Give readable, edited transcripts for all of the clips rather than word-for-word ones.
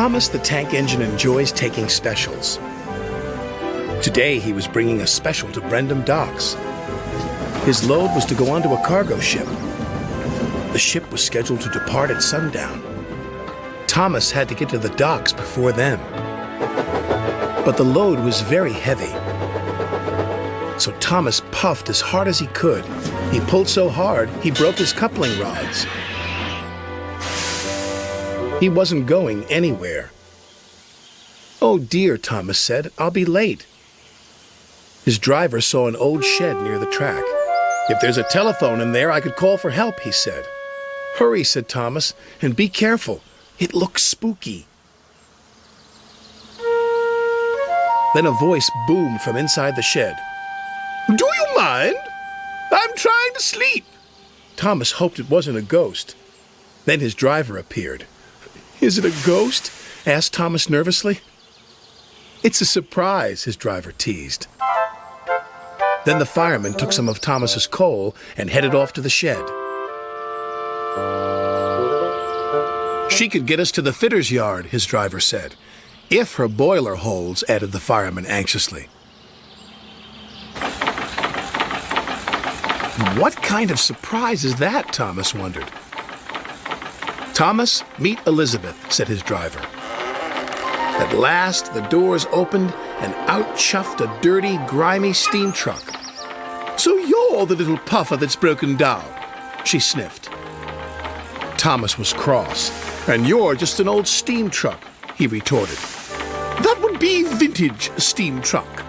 Thomas the Tank Engine enjoys taking specials. Today he was bringing a special to Brendam Docks. His load was to go onto a cargo ship. The ship was scheduled to depart at sundown. Thomas had to get to the docks before then. But the load was very heavy. So Thomas puffed as hard as he could. He pulled so hard, he broke his coupling rods. He wasn't going anywhere. "Oh dear," Thomas said, "I'll be late." His driver saw an old shed near the track. "If there's a telephone in there, I could call for help," he said. "Hurry," said Thomas, "and be careful. It looks spooky." Then a voice boomed from inside the shed. "Do you mind? I'm trying to sleep." Thomas hoped it wasn't a ghost. Then his driver appeared. "Is it a ghost?" asked Thomas nervously. "It's a surprise," his driver teased. Then the fireman took some of Thomas's coal and headed off to the shed. "She could get us to the fitter's yard," his driver said. "If her boiler holds," added the fireman anxiously. What kind of surprise is that, Thomas wondered. "Thomas, meet Elizabeth," said his driver. At last, the doors opened, and out chuffed a dirty, grimy steam truck. "So you're the little puffer that's broken down," she sniffed. Thomas was cross. "And you're just an old steam truck," he retorted. "That would be vintage steam truck,"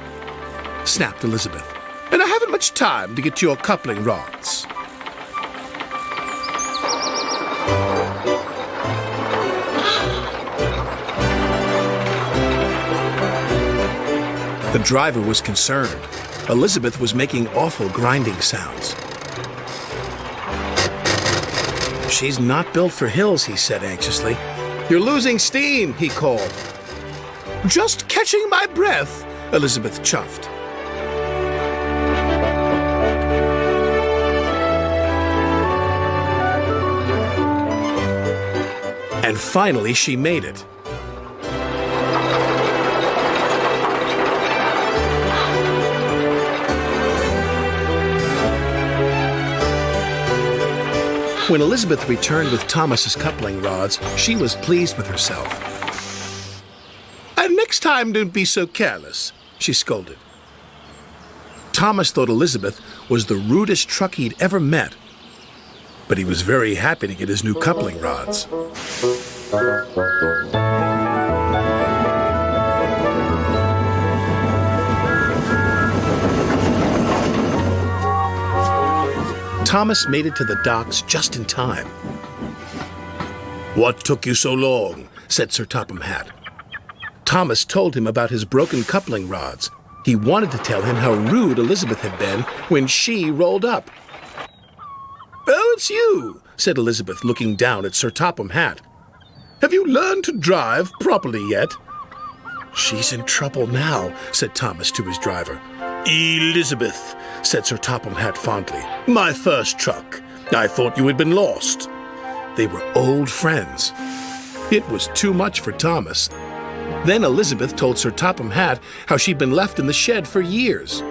snapped Elizabeth. "And I haven't much time to get to your coupling rods." The driver was concerned. Elizabeth was making awful grinding sounds. "She's not built for hills," he said anxiously. "You're losing steam," he called. "Just catching my breath," Elizabeth chuffed. And finally she made it. When Elizabeth returned with Thomas's coupling rods, she was pleased with herself. "And next time, don't be so careless," she scolded. Thomas thought Elizabeth was the rudest truck he'd ever met, but he was very happy to get his new coupling rods. Thomas made it to the docks just in time. "What took you so long?" said Sir Topham Hatt. Thomas told him about his broken coupling rods. He wanted to tell him how rude Elizabeth had been when she rolled up. "Oh, it's you," said Elizabeth, looking down at Sir Topham Hatt. "Have you learned to drive properly yet?" "She's in trouble now," said Thomas to his driver. "Elizabeth," said Sir Topham Hatt fondly. "My first truck. I thought you had been lost." They were old friends. It was too much for Thomas. Then Elizabeth told Sir Topham Hatt how she'd been left in the shed for years.